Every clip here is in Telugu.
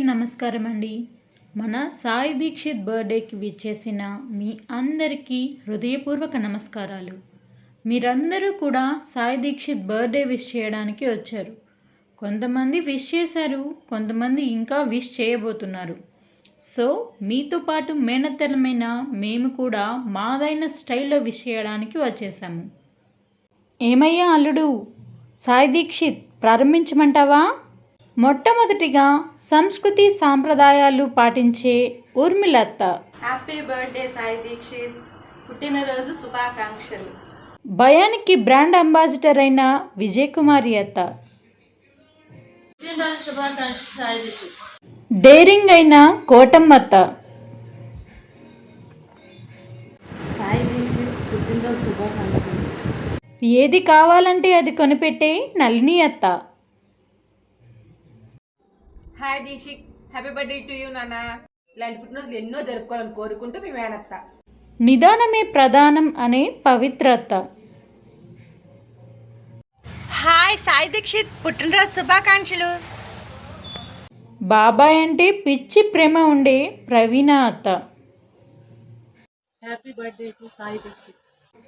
నమస్కారం అండి. మన సాయి దీక్షిత్ బర్త్డేకి విచ్చేసిన మీ అందరికీ హృదయపూర్వక నమస్కారాలు. మీరందరూ కూడా సాయి దీక్షిత్ బర్త్డే విష్ చేయడానికి వచ్చారు. కొంతమంది విష్ చేశారు, కొంతమంది ఇంకా విష్ చేయబోతున్నారు. సో మీతో పాటు మేనత్తెలమైన మేము కూడా మాదైన స్టైల్లో విష్ చేయడానికి వచ్చేసాము. ఏమయ్యా అల్లుడు, సాయి దీక్షిత్ ప్రారంభించమంటావా? మొట్టమొదటిగా సంస్కృతి సాంప్రదాయాలు పాటించే ఊర్మిళత్త. హ్యాపీ బర్త్డే సాయి దీక్షిత్, పుట్టినరోజు శుభాకాంక్షలు. భయానికి బ్రాండ్ అంబాసిడర్ అయిన విజయ్ కుమారి అత్త. పుట్టినరోజు శుభాకాంక్షలు సాయి దీక్షిత్. డేరింగ్ అయిన కోటమ్మత్త. సాయి దీక్షిత్ పుట్టినరోజు శుభాకాంక్షలు. ఏది కావాలంటే అది కొనిపెట్టే నళిని అత్త. Hi Dikshit, happy birthday to you నాన్న. ఇలాంటి పుట్టినరోజులు ఎన్నో జరుపుకోవాలని కోరుకుంటూ మీ మేనత్త. నిదానమే ప్రధానం అనే పవిత్రత. హాయ్ సాయి దీక్షిత్, పుట్టినరోజు శుభాకాంక్షలు. బాబాయ్ అంటే పిచ్చి ప్రేమ ఉండే ప్రవీణ అత్త. Happy birthday to Sai Dikshit.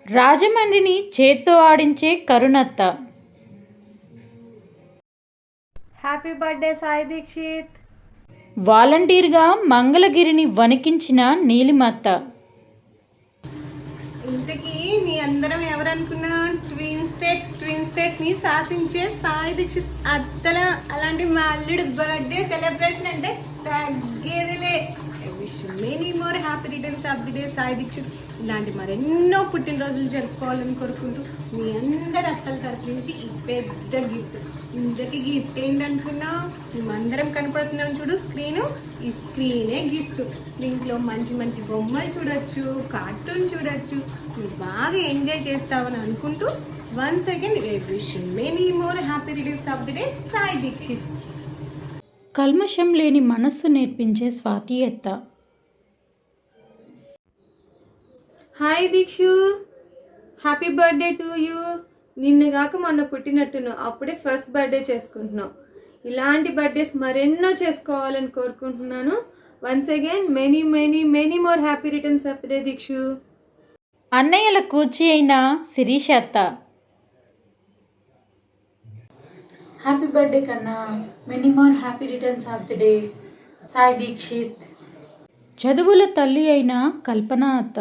రాజమండ్రిని చేత్తో ఆడించే కరుణత్త. Happy birthday Sai Dikshit. వాలంటీర్గా మంగళగిరిని వణికించిన నీలిమత్త. ఇంతకీ మీ అందరం ఎవరనుకున్నా ట్విన్ స్టేట్ ని శాసించే సాయి దీక్షిత్ అత్తల అలాంటి మా అల్లుడు బర్త్డే సెలబ్రేషన్ అంటే తగ్గేదిలే. Wish many more happy returns of the day Sai Dikshit. ఇలాంటి మరెన్నో పుట్టినరోజులు జరుపుకోవాలని కోరుకుంటూ మీ అందరి అత్తల తరఫు నుంచి ఈ పెద్ద గిఫ్ట్. ఇంతకీ గిఫ్ట్ ఏంటనుకున్నా, మేమందరం కనపడుతున్నాం చూడు స్క్రీను, ఈ స్క్రీనే గిఫ్ట్. దీంట్లో మంచి మంచి బొమ్మలు చూడొచ్చు, కార్టూన్ చూడొచ్చు. మీరు బాగా ఎంజాయ్ చేస్తావని అనుకుంటూ once again wish many more happy returns of the day Sai Dikshit. కల్మషం లేని మనస్సు నేర్పించే స్వాతి అత్త. Hi Dikshu, happy birthday to you. నిన్న కాక మొన్న పుట్టినట్టును, అప్పుడే ఫస్ట్ బర్త్డే చేసుకుంటున్నావు. ఇలాంటి బర్త్డేస్ మరెన్నో చేసుకోవాలని కోరుకుంటున్నాను. Once again many many many more happy returns of the day Dikshu. అన్నయ్యల కూచి అయిన శిరీష్ అత్త. హ్యాపీ బర్త్డే కన్నా, many more happy returns of the day Sai Dikshit. చదువుల తల్లి అయిన కల్పన అత్త.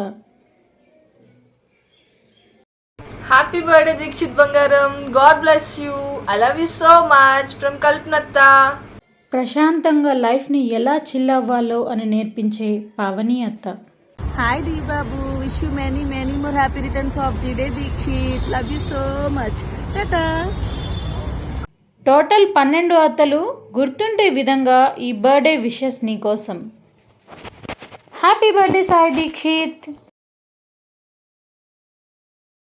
హ్యాపీ బర్త్డే దీక్షిత్ బంగారం, God bless you, I love you so much from కల్పనత్త. ప్రశాంతంగా లైఫ్ని ఎలా చిల్ అవ్వాలో అని నేర్పించే పావని అత్త. హాయ్ దీ బాబు, wish you many many more happy returns of the day Dikshit, love you so much, tata. Total 12 అత్తలు గుర్తుండే విధంగా ఈ బర్త్డే విషెస్ నీ కోసం. Happy birthday Sai Dixit.